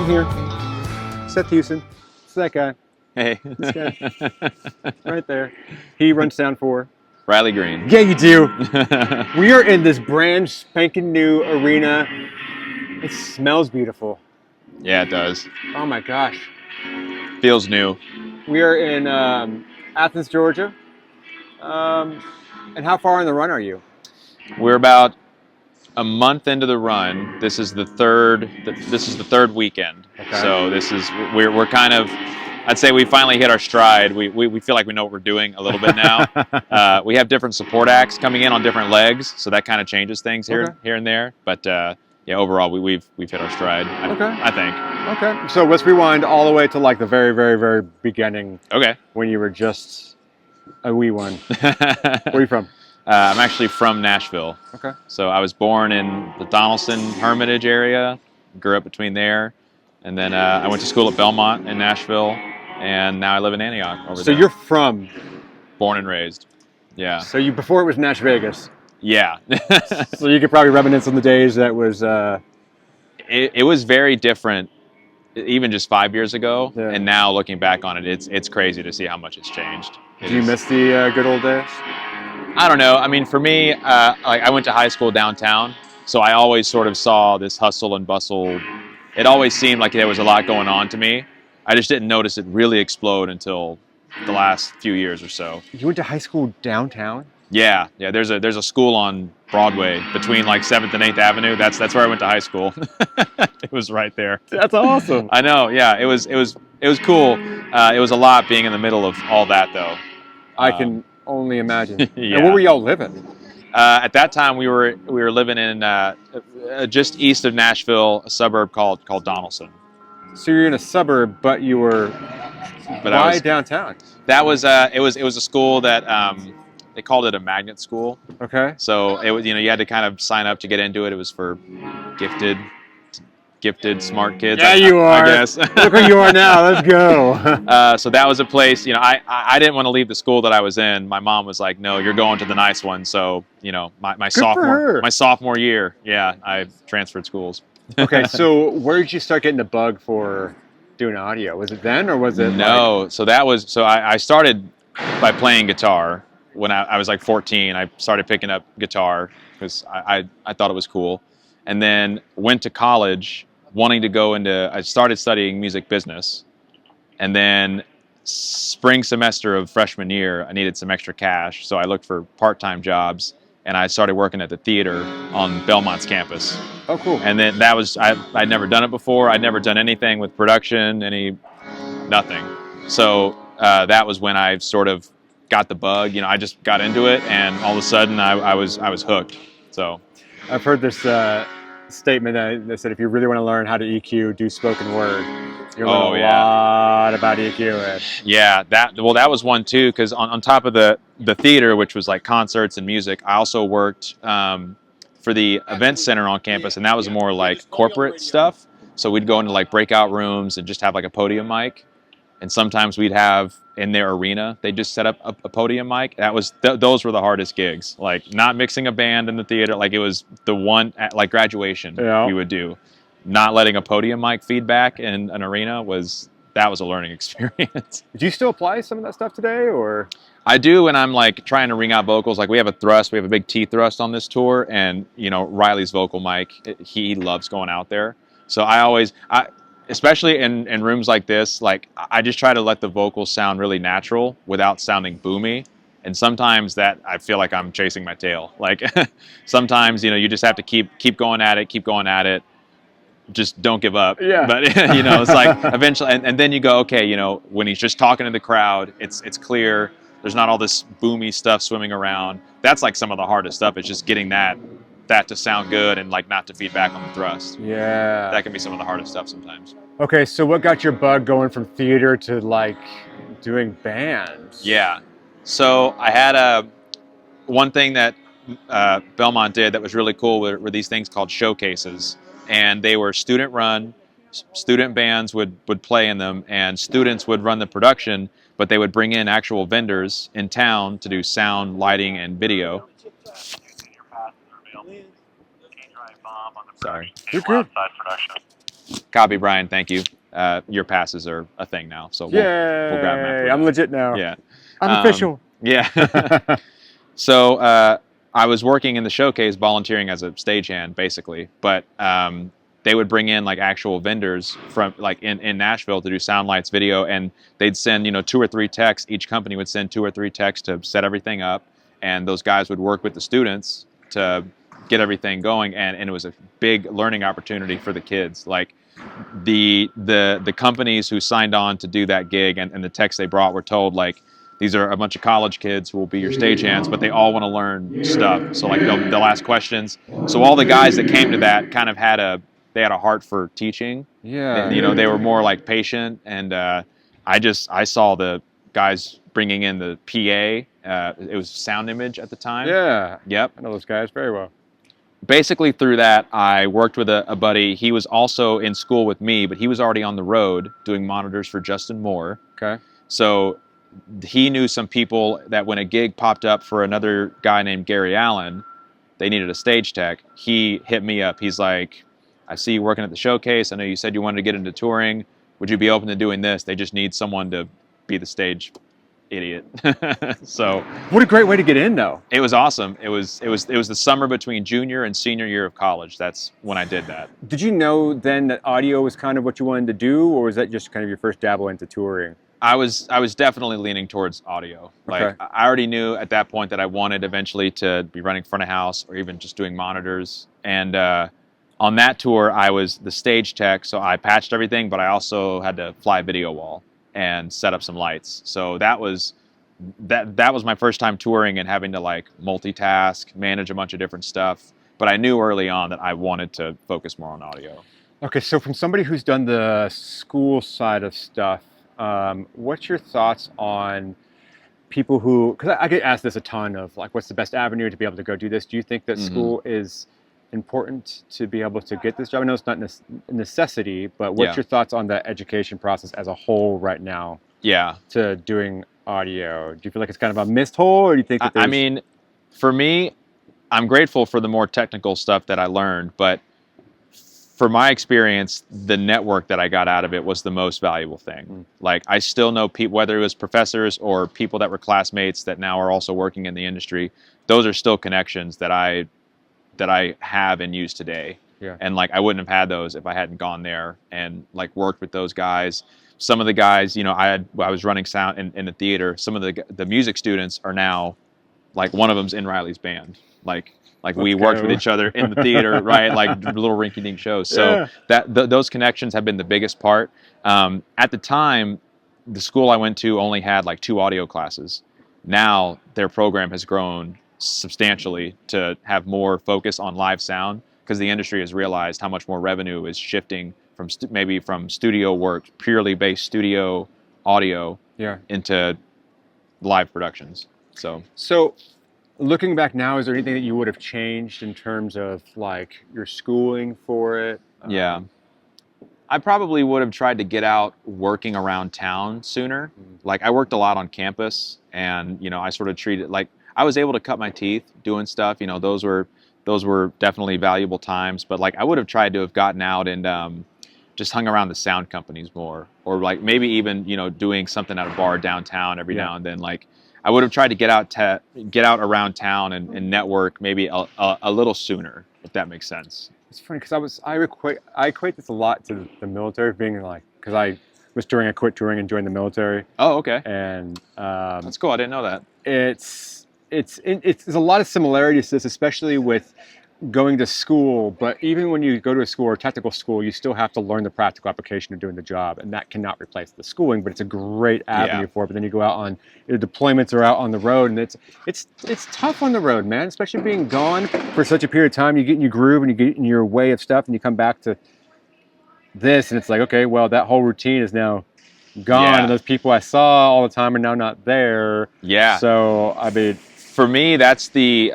I'm here. Seth Hewson. It's that guy. Hey. This guy. Right there. He runs Sound 4. Riley Green. Yeah, you do. We are in this brand spanking new arena. It smells beautiful. Yeah, it does. Oh my gosh. Feels new. We are in Athens, Georgia. And how far on the run are you? We're about a month into the run. This is the third. This is the third weekend. Okay. So we're kind of. I'd say we finally hit our stride. We feel like we know what we're doing a little bit now. We have different support acts coming in on different legs, so that kind of changes things here and there. But yeah, overall we've hit our stride. I think. Okay. So let's rewind all the way to like the very, very, very beginning. Okay. When you were just a wee one. Where are you from? I'm actually from Nashville. Okay. So I was born in the Donaldson Hermitage area, grew up between there, and then I went to school at Belmont in Nashville, and now I live in Antioch over there. So you're from? Born and raised. Yeah. So you before it was Nash Vegas. Yeah. So you could probably reminisce on the days that was. It was very different, even just 5 years ago, Yeah. and now looking back on it, it's crazy to see how much it's changed. Do you miss the good old days? I don't know. I mean, for me, I went to high school downtown, so I always sort of saw this hustle and bustle. It always seemed like there was a lot going on to me. I just didn't notice it really explode until the last few years or so. You went to high school downtown? Yeah. There's a school on Broadway between like 7th and 8th Avenue. That's where I went to high school. It was right there. That's awesome. I know. Yeah. It was cool. It was a lot being in the middle of all that, though. I can only imagine. Yeah. And where were y'all living? At that time, we were living in just east of Nashville, a suburb called Donaldson. So you're in a suburb, but you were. But why downtown? That was it was a school that they called it a magnet school. Okay. So it was, you had to kind of sign up to get into it. It was for gifted, smart kids. Yeah, you are. I guess. Look where you are now. Let's go. So that was a place. I didn't want to leave the school that I was in. My mom was like, "No, you're going to the nice one." So my sophomore year, yeah, I transferred schools. Okay, so where did you start getting the bug for doing audio? Was it then, or was it? No, I started by playing guitar when I was like 14. I started picking up guitar because I thought it was cool, and then went to college wanting to go into. I started studying music business, and then spring semester of freshman year, I needed some extra cash, so I looked for part-time jobs. And I started working at the theater on Belmont's campus. Oh, cool. And then that was, I'd never done it before. I'd never done anything with production, nothing. So that was when I sort of got the bug. I just got into it, and all of a sudden I was hooked. So I've heard this statement that said if you really want to learn how to EQ, do spoken word. You learn a lot about EQ. Yeah, that was one too, because on top of the theater, which was like concerts and music, I also worked for the event center on campus, and that was more like corporate stuff. So we'd go into like breakout rooms and just have like a podium mic, and sometimes we'd have in their arena they just set up a podium mic. That was those were the hardest gigs. Like not mixing a band in the theater, like it was the one at like graduation we would do. Not letting a podium mic feedback in an arena was a learning experience. Do you still apply some of that stuff today, or? I do when I'm like trying to ring out vocals. Like we have a big T thrust on this tour, and Riley's vocal mic, he loves going out there. So especially in rooms like this, like I just try to let the vocals sound really natural without sounding boomy. And sometimes that I feel like I'm chasing my tail. Like sometimes you just have to keep going at it. Just don't give up. Yeah. But it's like eventually, and then you go, okay, when he's just talking to the crowd, it's clear. There's not all this boomy stuff swimming around. That's like some of the hardest stuff. It's just getting that to sound good and like not to feed back on the thrust. Yeah. That can be some of the hardest stuff sometimes. Okay, so what got your bug going from theater to like doing bands? Yeah. So I had one thing that Belmont did that was really cool were these things called showcases. And they were student run. Student bands would play in them, and students would run the production, but they would bring in actual vendors in town to do sound, lighting, and video. Sorry. You're good. Copy, Brian. Thank you. Your passes are a thing now, so we'll grab them after. I'm legit now. Yeah. I'm official. Yeah. So I was working in the showcase, volunteering as a stagehand, basically. But they would bring in like actual vendors from like in Nashville to do sound lights, video, and they'd send 2 or 3 techs. Each company would send 2 or 3 techs to set everything up, and those guys would work with the students to get everything going. And it was a big learning opportunity for the kids. Like the companies who signed on to do that gig and the techs they brought were told like, these are a bunch of college kids who will be your stagehands, but they all want to learn stuff. So like they'll ask questions. So all the guys that came to that kind of had a heart for teaching. Yeah. And, they were more like patient. And I saw the guys bringing in the PA. It was Sound Image at the time. Yeah. Yep. I know those guys very well. Basically through that, I worked with a buddy. He was also in school with me, but he was already on the road doing monitors for Justin Moore. Okay. So he knew some people that when a gig popped up for another guy named Gary Allen, they needed a stage tech. He hit me up. He's like, I see you working at the showcase. I know you said you wanted to get into touring. Would you be open to doing this? They just need someone to be the stage idiot. So what a great way to get in, though. It was awesome. It was the summer between junior and senior year of college. That's when I did that. Did you know then that audio was kind of what you wanted to do, or was that just kind of your first dabble into touring? I was definitely leaning towards audio. Like Okay. I already knew at that point that I wanted eventually to be running front of house or even just doing monitors. And on that tour, I was the stage tech, so I patched everything, but I also had to fly video wall and set up some lights. So that was my first time touring and having to like multitask, manage a bunch of different stuff. But I knew early on that I wanted to focus more on audio. Okay, so from somebody who's done the school side of stuff, what's your thoughts on people who, because I get asked this a ton of like, what's the best avenue to be able to go do this? Do you think that school is important to be able to get this job? I know it's not a necessity, but what's your thoughts on the education process as a whole right now? Yeah. To doing audio. Do you feel like it's kind of a missed hole, or do you think that I mean, for me, I'm grateful for the more technical stuff that I learned, but for my experience, the network that I got out of it was the most valuable thing. Like I still know people, whether it was professors or people that were classmates that now are also working in the industry, those are still connections that I have and use today. Yeah. And like I wouldn't have had those if I hadn't gone there and like worked with those guys. Some of the guys, I was running sound in the theater. Some of the music students are now, like one of them's in Riley's band. Like we worked with each other in the theater, right? Like little rinky-dink shows. So those connections have been the biggest part. At the time, the school I went to only had like 2 audio classes. Now their program has grown substantially to have more focus on live sound because the industry has realized how much more revenue is shifting from maybe from studio work, purely based studio audio, into live productions. So looking back now, is there anything that you would have changed in terms of like your schooling for it? Yeah. I probably would have tried to get out working around town sooner. Like I worked a lot on campus and, I sort of treated like I was able to cut my teeth doing stuff. Those were definitely valuable times, but like I would have tried to have gotten out and just hung around the sound companies more, or like maybe even, doing something at a bar downtown every now and then. Like I would have tried to get out around town and network maybe a little sooner, if that makes sense. It's funny because I equate this a lot to the military, being like, because I was I quit touring and joined the military. Oh, okay. And that's cool. I didn't know that. It's a lot of similarities to this, especially with going to school. But even when you go to a school or a technical school, you still have to learn the practical application of doing the job, and that cannot replace the schooling. But it's a great avenue for it. But then you go out on your deployments or out on the road, and it's tough on the road, man. Especially being gone for such a period of time, you get in your groove and you get in your way of stuff, and you come back to this, and it's like, okay, well, that whole routine is now gone, and those people I saw all the time are now not there. Yeah. So I mean, for me, that's the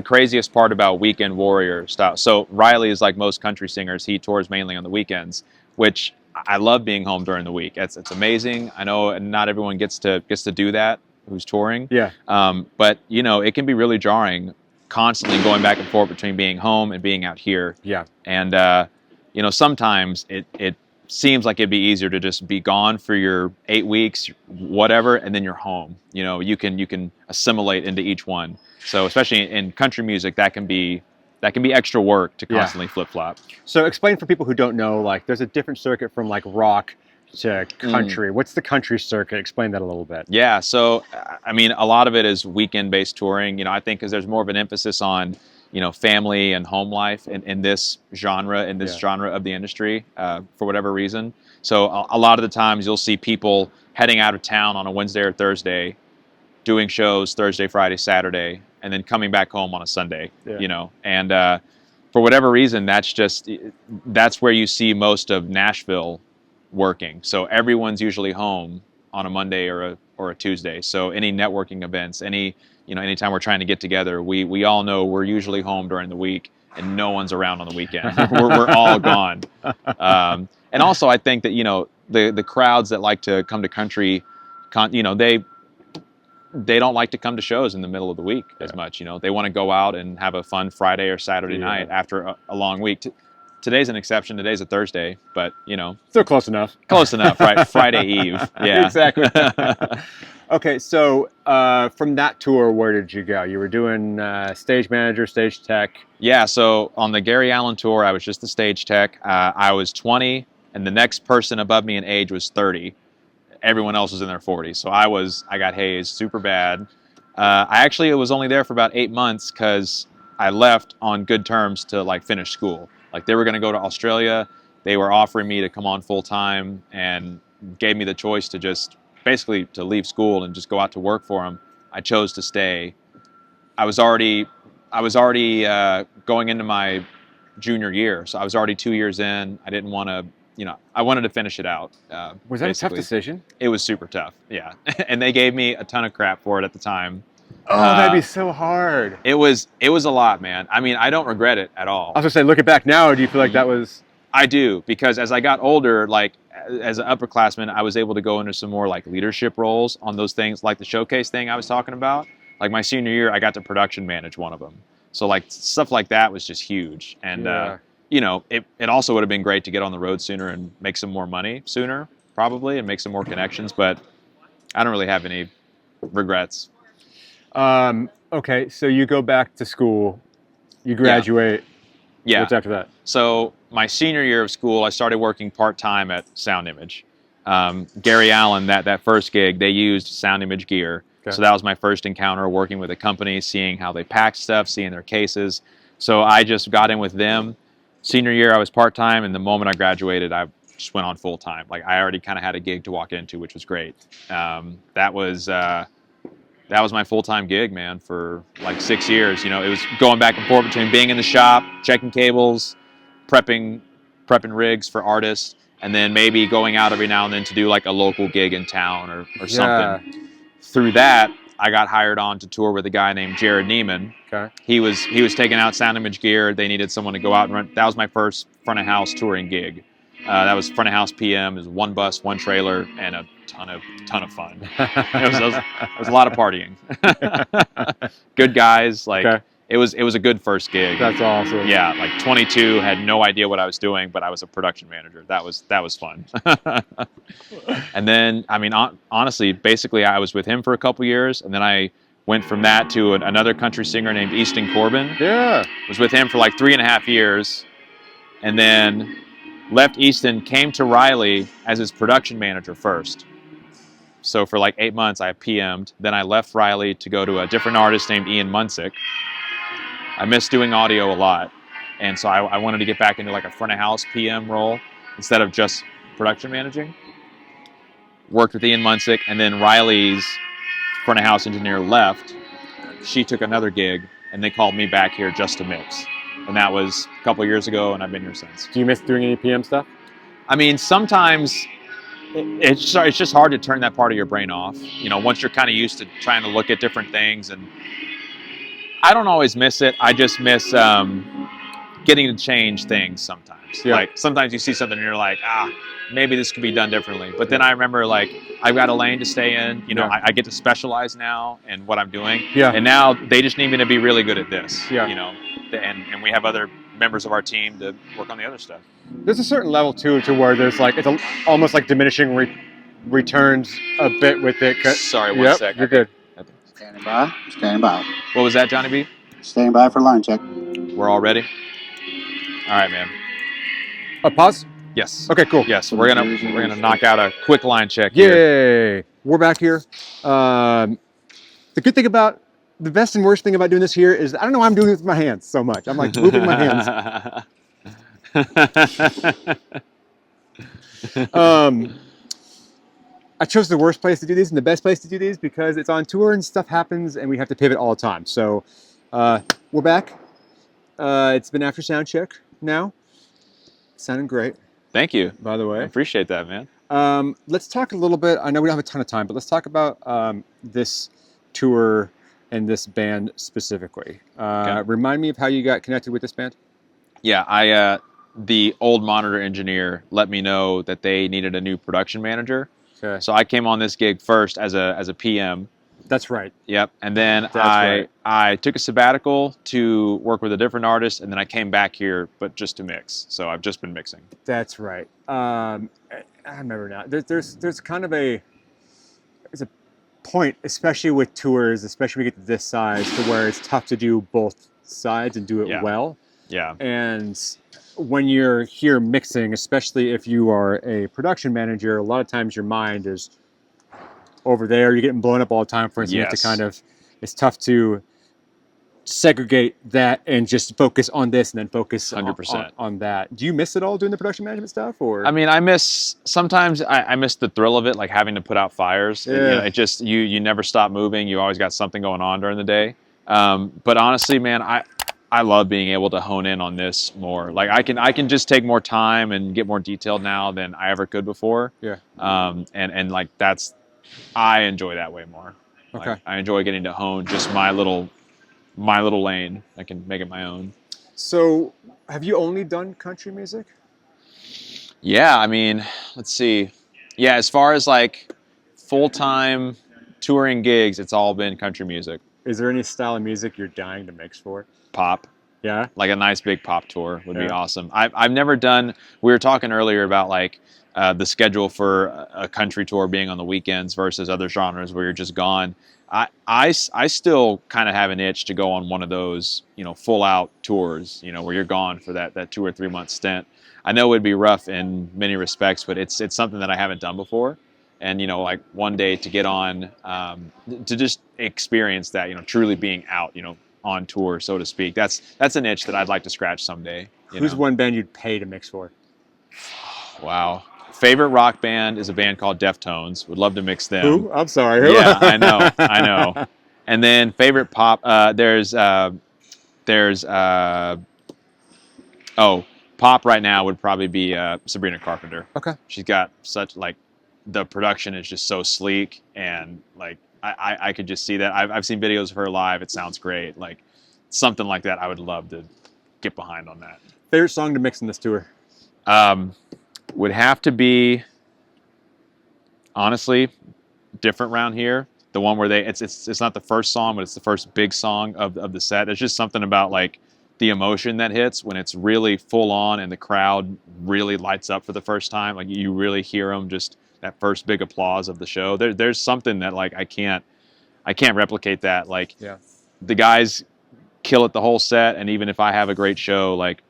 craziest part about weekend warrior style. So Riley is like most country singers. He tours mainly on the weekends, which I love being home during the week. It's amazing. I know not everyone gets to do that who's touring. Yeah. But it can be really jarring constantly going back and forth between being home and being out here. Yeah. And sometimes it seems like it'd be easier to just be gone for your 8 weeks, whatever, and then you're home. You can assimilate into each one. So especially in country music, that can be extra work to constantly flip flop. So explain for people who don't know, like there's a different circuit from like rock to country. What's the country circuit? Explain that a little bit. Yeah, so I mean, a lot of it is weekend-based touring. I think because there's more of an emphasis on family and home life in this genre, genre of the industry, for whatever reason. So a lot of the times you'll see people heading out of town on a Wednesday or Thursday, doing shows Thursday, Friday, Saturday, and then coming back home on a Sunday. And for whatever reason, that's where you see most of Nashville working. So everyone's usually home on a Monday or a Tuesday. So any networking events, anytime we're trying to get together, we all know we're usually home during the week and no one's around on the weekend. we're all gone. And also I think that, the crowds that like to come to country, they don't like to come to shows in the middle of the week as much. They want to go out and have a fun Friday or Saturday night after a long week. Today's an exception. Today's a Thursday, but still close enough. Close enough, right? Friday Eve. Yeah, exactly. Okay, so from that tour, where did you go? You were doing stage manager, stage tech. Yeah, so on the Gary Allan tour, I was just the stage tech. I was 20, and the next person above me in age was 30. Everyone else was in their 40s, so I got hazed super bad. I actually was only there for about 8 months because I left on good terms to like finish school. Like they were going to go to Australia. They were offering me to come on full time and gave me the choice to just basically to leave school and just go out to work for them. I chose to stay. I was already going into my junior year, so I was already 2 years in. I didn't want to, I wanted to finish it out. Was that a tough decision? It was super tough, yeah. And they gave me a ton of crap for it at the time. Oh, that'd be so hard. It was a lot, man. I mean, I don't regret it at all. I was gonna say, looking back now, do you feel like that was? I do, because as I got older, like as an upperclassman, I was able to go into some more like leadership roles on those things, like the showcase thing I was talking about. Like my senior year, I got to production manage one of them. So like stuff like that was just huge. And it also would have been great to get on the road sooner and make some more money sooner, probably, and make some more connections. But I don't really have any regrets. Okay, so you go back to school, you graduate. Yeah. What's after that? So my senior year of school, I started working part-time at Sound Image. Gary Allan, that first gig, they used Sound Image gear. Okay. So that was my first encounter working with a company, seeing how they packed stuff, seeing their cases. So I just got in with them. Senior year, I was part-time, and the moment I graduated, I just went on full-time. Like I already kind of had a gig to walk into, which was great. That was my full-time gig, man, for like 6 years. It was going back and forth between being in the shop, checking cables, prepping rigs for artists, and then maybe going out every now and then to do like a local gig in town or something. Through that, I got hired on to tour with a guy named Jared Neiman. Okay. He was taking out Sound Image gear. They needed someone to go out and run. That was my first front of house touring gig. That was front of house PM. It was one bus, one trailer, and a ton of fun. It was a lot of partying. Good guys. Like it was a good first gig. That's awesome. Yeah, like 22, had no idea what I was doing, but I was a production manager. That was fun. And then, I mean, honestly, basically, I was with him for a couple years, and then I went from that to another country singer named Easton Corbin. Yeah. Was with him for like 3.5 years, and then left Easton, came to Riley as his production manager first. So for like 8 months, I PM'd. Then I left Riley to go to a different artist named Ian Munsick. I miss doing audio a lot. And so I wanted to get back into like a front of house PM role instead of just production managing. Worked with Ian Munsick, and then Riley's front of house engineer left. She took another gig, and they called me back here just to mix. And that was a couple of years ago, and I've been here since. Do you miss doing any PM stuff? I mean, sometimes it's just hard to turn that part of your brain off. Once you're kind of used to trying to look at different things, and I don't always miss it. I just miss getting to change things sometimes. Yeah. Like sometimes you see something and you're like, maybe this could be done differently. But then I remember like I've got a lane to stay in. I get to specialize now in what I'm doing. Yeah. And now they just need me to be really good at this. Yeah. And we have other members of our team to work on the other stuff. There's a certain level too to where there's like almost like diminishing returns a bit with it. Sorry, one sec. You're good. Standing by. Standing by. What was that, Johnny B? Standing by for line check. We're all ready. All right, man. A pause. Yes. Okay, cool. Yes, we're gonna knock out a quick line check here. Yay! We're back here. The good thing about the best and worst thing about doing this here is I don't know why I'm doing it with my hands so much. I'm like moving my hands. I chose the worst place to do these and the best place to do these because it's on tour and stuff happens and we have to pivot all the time. So we're back. It's been after sound check now. Sounding great. Thank you. By the way. I appreciate that, man. Let's talk a little bit. I know we don't have a ton of time, but let's talk about this tour and this band specifically. Okay. Remind me of how you got connected with this band. Yeah, the old monitor engineer let me know that they needed a new production manager. Okay. So I came on this gig first as a PM. That's right. Yep. And then I took a sabbatical to work with a different artist, and then I came back here, but just to mix. So I've just been mixing. That's right. I remember now. There's kind of there's a point, especially with tours, especially when we get to this size, to where it's tough to do both sides and do it well. Yeah. And when you're here mixing, especially if you are a production manager, a lot of times your mind is over there. You're getting blown up all the time. For instance, you have to it's tough to segregate that and just focus on this and then focus 100% on that. Do you miss it all doing the production management stuff? Or I mean, I miss the thrill of it, like having to put out fires. Yeah. You know, it just you never stop moving. You always got something going on during the day. But honestly, man, I love being able to hone in on this more. Like I can just take more time and get more detailed now than I ever could before. Yeah. And like I enjoy that way more. Okay. Like, I enjoy getting to hone just my little lane. I can make it my own. So, have you only done country music? Yeah, I mean, let's see. Yeah, as far as like full-time touring gigs, it's all been country music. Is there any style of music you're dying to mix for? Pop. Yeah. Like a nice big pop tour would be awesome. I've never done. We were talking earlier about like the schedule for a country tour being on the weekends versus other genres where you're just gone. I still kind of have an itch to go on one of those, full out tours, where you're gone for that 2 or 3 month stint. I know it'd be rough in many respects, but it's something that I haven't done before. And, like one day to get on, to just experience that, truly being out, on tour, so to speak. That's an itch that I'd like to scratch someday. Who's one band you'd pay to mix for? Wow. Favorite rock band is a band called Deftones. Would love to mix them. Who? I'm sorry. Who? Yeah, I know. And then favorite pop, pop right now would probably be Sabrina Carpenter. Okay. She's got such the production is just so sleek, and like I could just see that. I've seen videos of her live. It sounds great. Like something like that, I would love to get behind on that. Favorite song to mix in this tour? Would have to be, honestly, Different Round Here. The one where it's not the first song, but it's the first big song of the set. There's just something about like the emotion that hits when it's really full on and the crowd really lights up for the first time. Like you really hear them, just that first big applause of the show. There's something that like I can't replicate that. Like the guys kill it the whole set, and even if I have a great show, like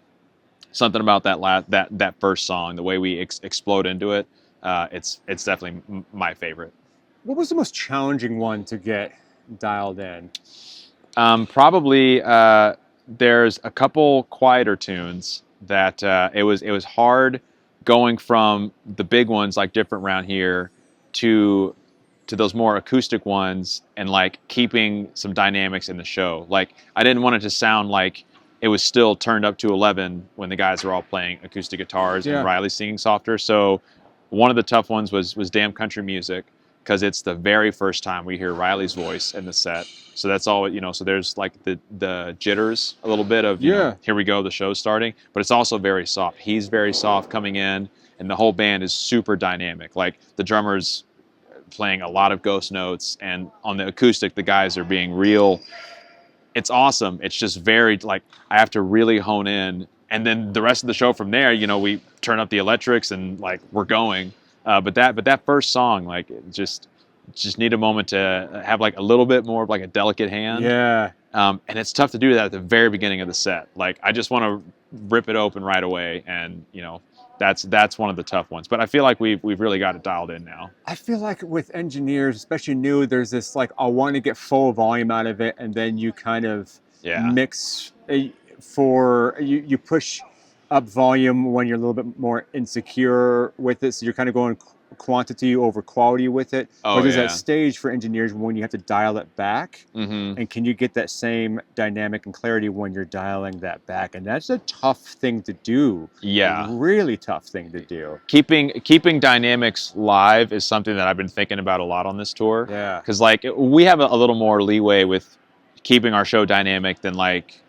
something about that first song, the way we explode into it, it's definitely my favorite. What was the most challenging one to get dialed in? Probably there's a couple quieter tunes that it was hard going from the big ones like Different Round Here to those more acoustic ones, and like keeping some dynamics in the show. Like I didn't want it to sound like it was still turned up to 11 when the guys were all playing acoustic guitars and Riley singing softer. So one of the tough ones was Damn Country Music, because it's the very first time we hear Riley's voice in the set. So that's all, so there's like the jitters a little bit of, here we go, the show's starting, but it's also very soft. He's very soft coming in, and the whole band is super dynamic. Like the drummer's playing a lot of ghost notes, and on the acoustic, the guys are being real. It's awesome. It's just very, like, I have to really hone in and then the rest of the show from there, we turn up the electrics and like we're going. But that first song, like just need a moment to have like a little bit more of like a delicate hand. Yeah. And it's tough to do that at the very beginning of the set. Like I just want to rip it open right away, and that's one of the tough ones. But I feel like we've really got it dialed in now. I feel like with engineers, especially new, there's this like I want to get full volume out of it, and then you kind of mix you push up volume when you're a little bit more insecure with it, so you're kind of going quantity over quality with it. But there's that stage for engineers when you have to dial it back, and can you get that same dynamic and clarity when you're dialing that back? And that's a tough thing to do. Yeah, a really tough thing to do. Keeping dynamics live is something that I've been thinking about a lot on this tour. Yeah, because like we have a little more leeway with keeping our show dynamic than like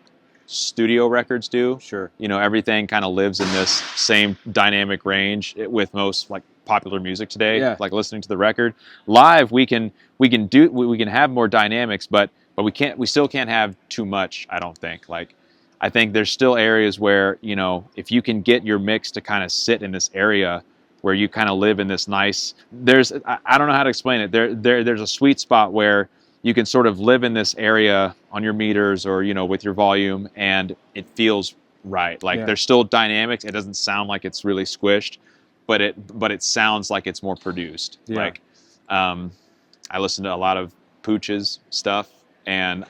studio records do. Sure. Everything kind of lives in this same dynamic range with most like popular music today. Yeah. Like listening to the record live, we can have more dynamics, but we still can't have too much. I don't think. Like I think there's still areas where if you can get your mix to kind of sit in this area where you kind of live in this nice, I don't know how to explain it. There's a sweet spot where you can sort of live in this area on your meters or with your volume, and it feels right. Like there's still dynamics. It doesn't sound like it's really squished, but it sounds like it's more produced. Yeah. Like I listen to a lot of Pooch's stuff, and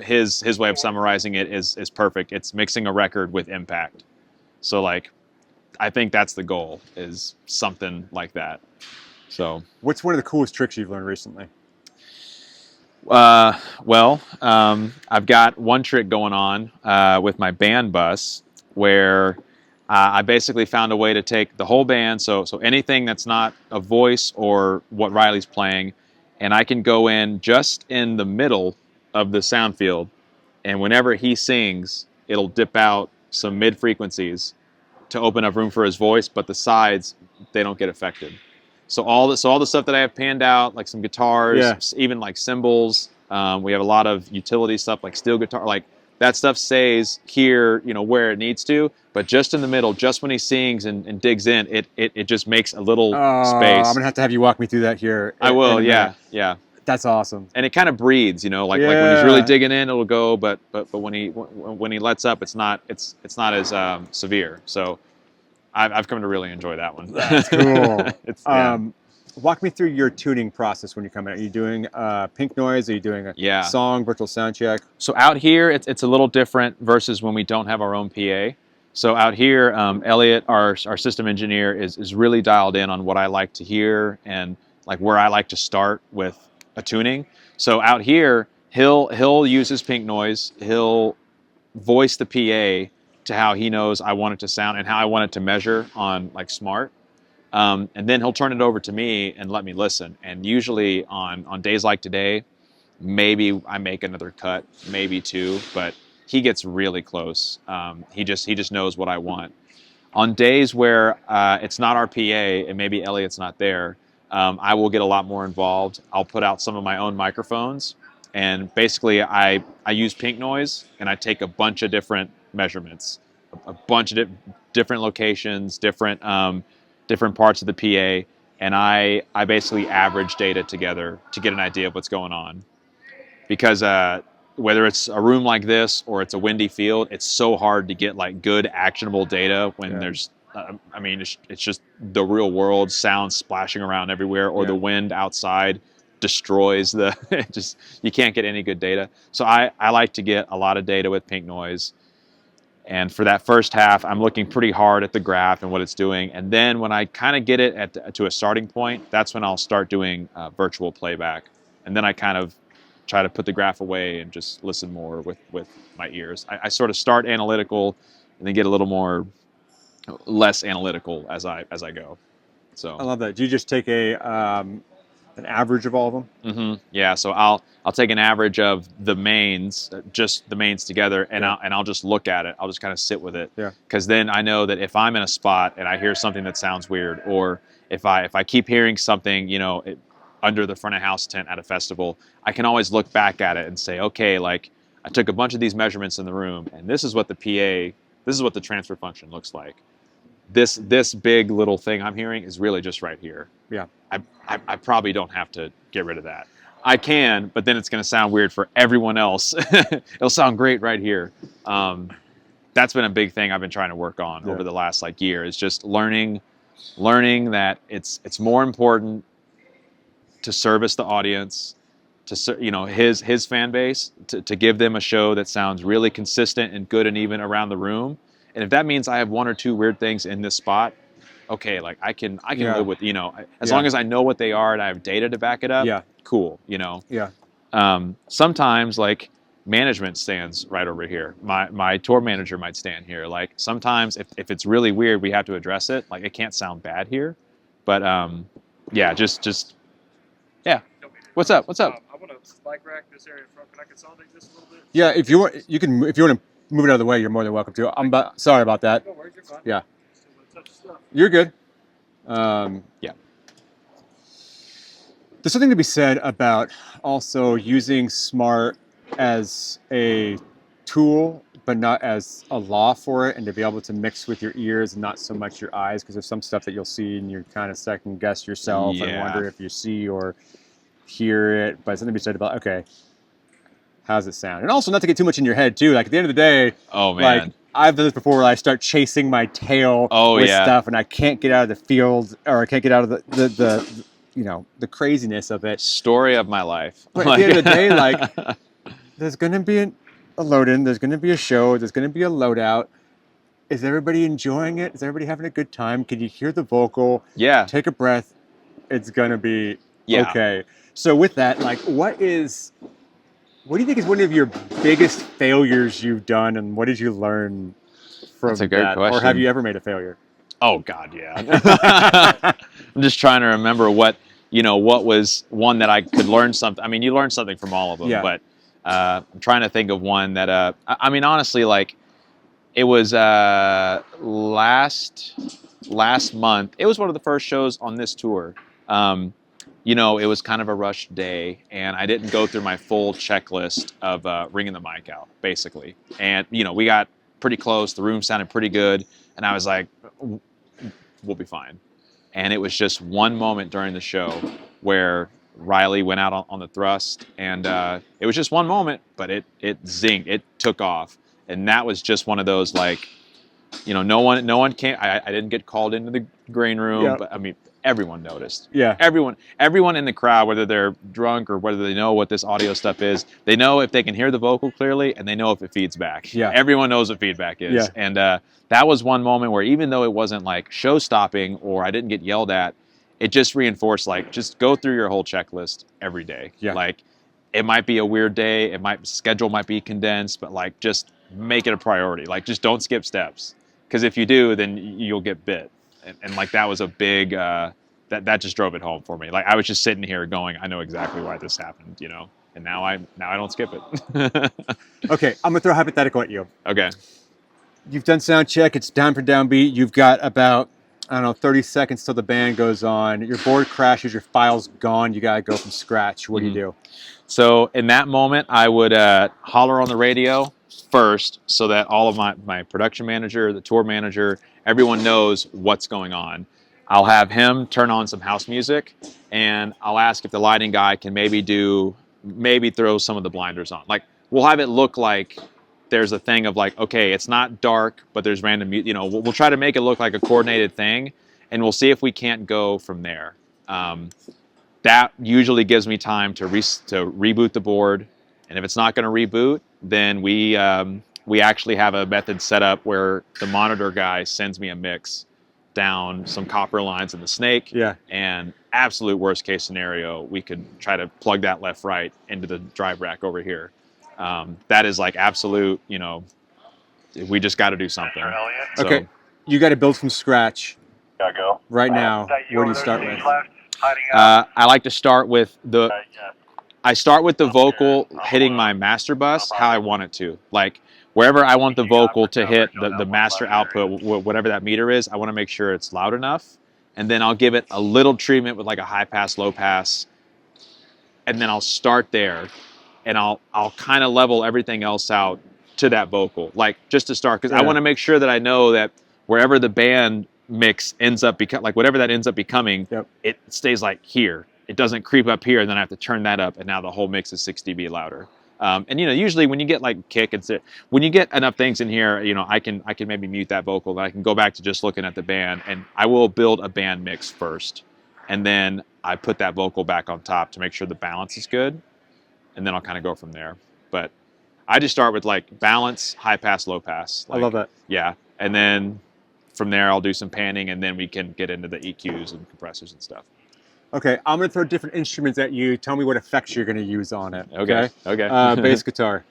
his way of summarizing it is perfect. It's mixing a record with impact. So like I think that's the goal, is something like that. So what's one of the coolest tricks you've learned recently? I've got one trick going on with my band bus where I basically found a way to take the whole band, so anything that's not a voice or what Riley's playing, and I can go in just in the middle of the sound field, and whenever he sings, it'll dip out some mid frequencies to open up room for his voice, but the sides, they don't get affected. So all the stuff that I have panned out, like some guitars, even like cymbals, we have a lot of utility stuff like steel guitar, like that stuff stays here, where it needs to, but just in the middle, just when he sings and digs in, it just makes a little space. I'm gonna have you walk me through that here. I will, yeah. That's awesome. And it kind of breathes, like when he's really digging in, it'll go, but when he lets up, it's not as severe. So I've come to really enjoy that one. That's cool. Walk me through your tuning process when you come out. Are you doing pink noise? Are you doing a song, virtual sound check? So out here, it's a little different versus when we don't have our own PA. So out here, Elliot, our system engineer, is really dialed in on what I like to hear and like where I like to start with a tuning. So out here, he'll use his pink noise. He'll voice the PA to how he knows I want it to sound and how I want it to measure on like Smart. And then he'll turn it over to me and let me listen. And usually on days like today, maybe I make another cut, maybe two, but he gets really close. He just knows what I want. On days where it's not our PA and maybe Elliot's not there, I will get a lot more involved. I'll put out some of my own microphones, and basically I use pink noise and I take a bunch of different measurements, a bunch of different locations, different parts of the PA, and I basically average data together to get an idea of what's going on. Because whether it's a room like this or it's a windy field, it's so hard to get like good actionable data when there's it's just the real world sound splashing around everywhere, or the wind outside destroys you can't get any good data. So I like to get a lot of data with pink noise. And for that first half, I'm looking pretty hard at the graph and what it's doing. And then when I kind of get it to a starting point, that's when I'll start doing virtual playback. And then I kind of try to put the graph away and just listen more with my ears. I sort of start analytical and then get a little more less analytical as I go. So I love that. Do you just take an average of all of them? Mm-hmm. Yeah. So I'll take an average of the mains, just the mains together, and I'll just look at it. I'll just kind of sit with it. Yeah. Because then I know that if I'm in a spot and I hear something that sounds weird, or if I keep hearing something, under the front of house tent at a festival, I can always look back at it and say, okay, like I took a bunch of these measurements in the room, and this is what the this is what the transfer function looks like. This big little thing I'm hearing is really just right here. Yeah. I probably don't have to get rid of that. I can, but then it's going to sound weird for everyone else. It'll sound great right here. That's been a big thing I've been trying to work on over the last year, is just learning that it's more important to service the audience, to his fan base, to give them a show that sounds really consistent and good and even around the room. And if that means I have one or two weird things in this spot, okay, I can live with, as long as I know what they are and I have data to back it up. Yeah. Cool. Yeah. Sometimes management stands right over here. My tour manager might stand here. Sometimes if it's really weird, we have to address it. It can't sound bad here, but just yeah. What's up? I want to bike rack this area in front. Can I consolidate this a little bit? Yeah, if you want, you can. If you want to move it out of the way, you're more than welcome to. Sorry about that. No worries, you're fine. Yeah. Still gonna touch the stuff. You're good. Yeah. There's something to be said about also using smart as a tool, but not as a law for it, and to be able to mix with your ears and not so much your eyes, because there's some stuff that you'll see and you kind of second guess yourself and wonder if you see or hear it. But something to be said about, okay, how's it sound? And also not to get too much in your head too. At the end of the day, oh man, I've done this before where I start chasing my tail with stuff and I can't get out of the field, or I can't get out of the craziness of it. Story of my life. But at the end of the day, there's going to be a load-in, there's going to be a show, there's going to be a loadout. Is everybody enjoying it? Is everybody having a good time? Can you hear the vocal? Yeah. Take a breath. It's going to be okay. So with that, what do you think is one of your biggest failures you've done, and what did you learn from That's a great question. Or have you ever made a failure? Oh God, yeah. I'm just trying to remember what was one that I could learn something. I mean, you learn something from all of them, but I'm trying to think of one that, honestly, it was last month. It was one of the first shows on this tour. It was kind of a rushed day, and I didn't go through my full checklist of ringing the mic out, basically. And, we got pretty close. The room sounded pretty good. And I was like, we'll be fine. And it was just one moment during the show where Riley went out on the thrust, and it was just one moment, but it zinged. It took off. And that was just one of those, no one came. I didn't get called into the green room, but I mean, everyone noticed. Yeah. Everyone in the crowd, whether they're drunk or whether they know what this audio stuff is, they know if they can hear the vocal clearly, and they know if it feeds back. Yeah. Everyone knows what feedback is. Yeah. And that was one moment where, even though it wasn't show stopping or I didn't get yelled at, it just reinforced just go through your whole checklist every day. Yeah. It might be a weird day, schedule might be condensed, but just make it a priority. Just don't skip steps, because if you do, then you'll get bit. And that was a big that just drove it home for me. I was just sitting here going, I know exactly why this happened, and now I don't skip it. Okay, I'm gonna throw a hypothetical at you. Okay. You've done sound check. It's time for downbeat. You've got about 30 seconds till the band goes on. Your board crashes. Your file's gone. You gotta go from scratch. What do you do? So in that moment, I would holler on the radio first, so that all of my production manager, the tour manager, everyone knows what's going on. I'll have him turn on some house music, and I'll ask if the lighting guy can maybe throw some of the blinders on. We'll have it look like there's a thing of okay, it's not dark, but there's random, we'll try to make it look like a coordinated thing, and we'll see if we can't go from there. That usually gives me time to reboot the board, and if it's not going to reboot, then we actually have a method set up where the monitor guy sends me a mix down some copper lines in the snake. Yeah. And absolute worst case scenario, we could try to plug that left-right into the drive rack over here. That is absolute, we just got to do something. Okay. You got to build from scratch. Gotta go. Right now, where do you start with? I like to start with the vocal hitting my master bus how I want it to. Wherever I want the vocal to hit the master output, whatever that meter is, I want to make sure it's loud enough. And then I'll give it a little treatment with a high pass, low pass. And then I'll start there, and I'll kind of level everything else out to that vocal, like just to start, because I Yeah. want to make sure that I know that wherever the band mix ends up like whatever that ends up becoming, Yep. it stays like here. It doesn't creep up here, and then I have to turn that up, and now the whole mix is 6 dB louder. And usually when you get like kick and when you get enough things in here, I can maybe mute that vocal, then I can go back to just looking at the band, and I will build a band mix first, and then I put that vocal back on top to make sure the balance is good, and then I'll kind of go from there. But I just start with like balance, high pass, low pass. I love that. Yeah, and then from there I'll do some panning, and then we can get into the EQs and compressors and stuff. Okay, I'm gonna throw different instruments at you. Tell me what effects you're gonna use on it. Okay. Bass guitar.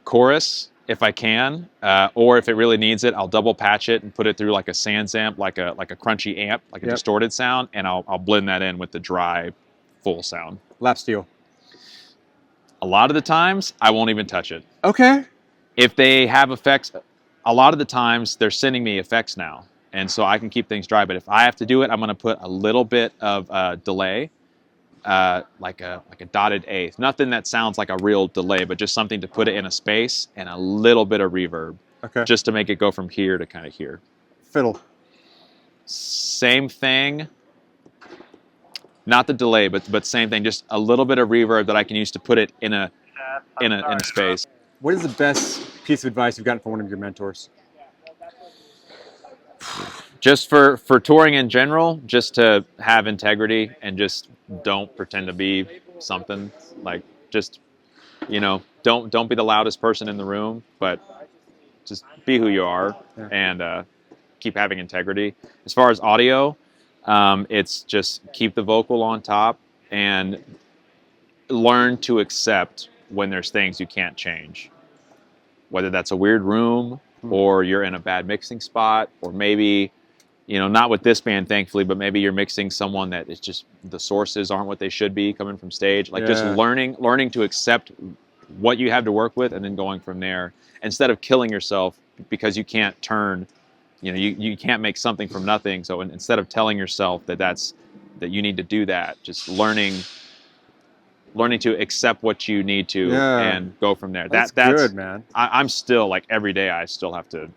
Chorus, if I can, or if it really needs it, I'll double patch it and put it through like a Sans amp, like a crunchy amp, like a Yep. distorted sound, and I'll blend that in with the dry, full sound. Lap steel. A lot of the times, I won't even touch it. Okay. If they have effects, a lot of the times they're sending me effects now, and so I can keep things dry. But if I have to do it, I'm going to put a little bit of delay, like a dotted eighth. Nothing that sounds like a real delay, but just something to put it in a space, and a little bit of reverb, Okay. just to make it go from here to kind of here. Fiddle. Same thing. Not the delay, but same thing. Just a little bit of reverb that I can use to put it in a space. What is the best piece of advice you've gotten from one of your mentors? Just for touring in general, just to have integrity and just don't pretend to be something. Like just don't be the loudest person in the room, but just be who you are. Yeah. And keep having integrity. As far as audio, it's just keep the vocal on top and learn to accept when there's things you can't change. Whether that's a weird room, or you're in a bad mixing spot, or maybe, not with this band, thankfully, but maybe you're mixing someone that is just, the sources aren't what they should be coming from stage. Like just Yeah. learning to accept what you have to work with, and then going from there, instead of killing yourself because you can't turn, you can't make something from nothing. So instead of telling yourself that you need to do that, just learning to accept what you need to, Yeah. and go from there. That's That's good, man. I'm still, like, every day I still have to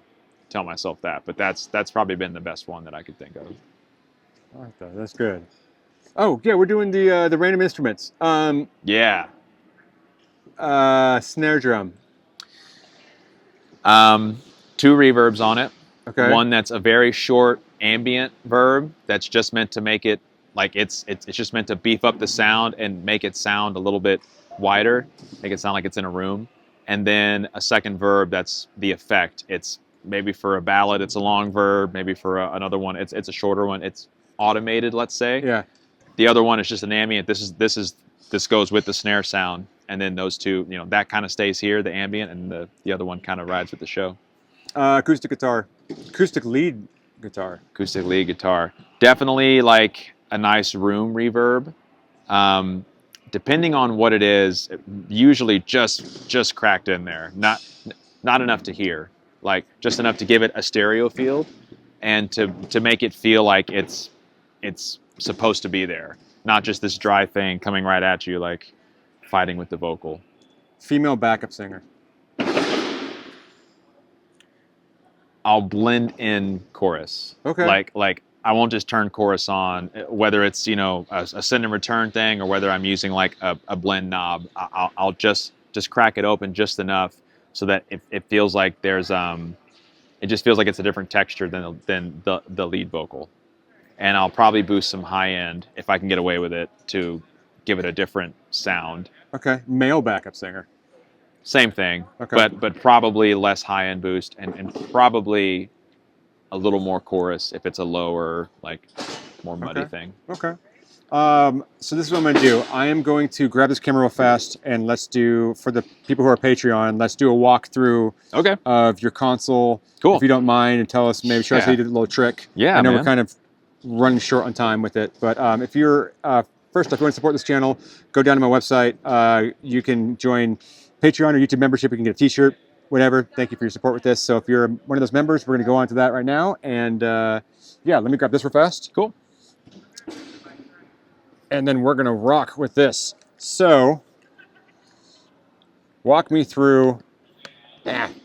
tell myself that, but that's probably been the best one that I could think of. I like that. That's good. Oh yeah, we're doing the random instruments. Yeah. Snare drum. 2 reverbs on it. Okay. One that's a very short ambient verb that's just meant to make it, like, it's just meant to beef up the sound and make it sound a little bit wider, make it sound like it's in a room. And then a second verb that's the effect. It's maybe for a ballad, it's a long verb. Maybe for another one, it's a shorter one. It's automated, let's say. Yeah. The other one is just an ambient. This goes with the snare sound, and then those two, that kind of stays here, the ambient, and the other one kind of rides with the show. Acoustic guitar. Acoustic lead guitar. Acoustic lead guitar, definitely like a nice room reverb. Depending on what it is, usually just cracked in there, not enough to hear, like just enough to give it a stereo feel, and to make it feel like it's supposed to be there, not just this dry thing coming right at you, like fighting with the vocal. Female backup singer. I'll blend in chorus. Okay. Like I won't just turn chorus on, whether it's a send and return thing, or whether I'm using like a blend knob. I'll just crack it open just enough so that it feels like there's it just feels like it's a different texture than the lead vocal. And I'll probably boost some high end if I can get away with it to give it a different sound. Okay. Male backup singer. Same thing, Okay. but probably less high end boost, and probably a little more chorus if it's a lower, like more muddy Okay. thing. Okay. So this is what I'm going to do. I am going to grab this camera real fast, and let's do, for the people who are Patreon, let's do a walkthrough Okay. of your console. Cool. If you don't mind, and tell us, maybe show us how you did a little trick. Yeah, I know man. we're kind of running short on time with it, but if you're, first, if you want to support this channel, go down to my website. You can join Patreon or YouTube membership. You can get a t-shirt, whatever. Thank you for your support with this. So if you're one of those members, we're going to go on to that right now. And yeah, let me grab this real fast. Cool. And then we're going to rock with this. So walk me through Eh.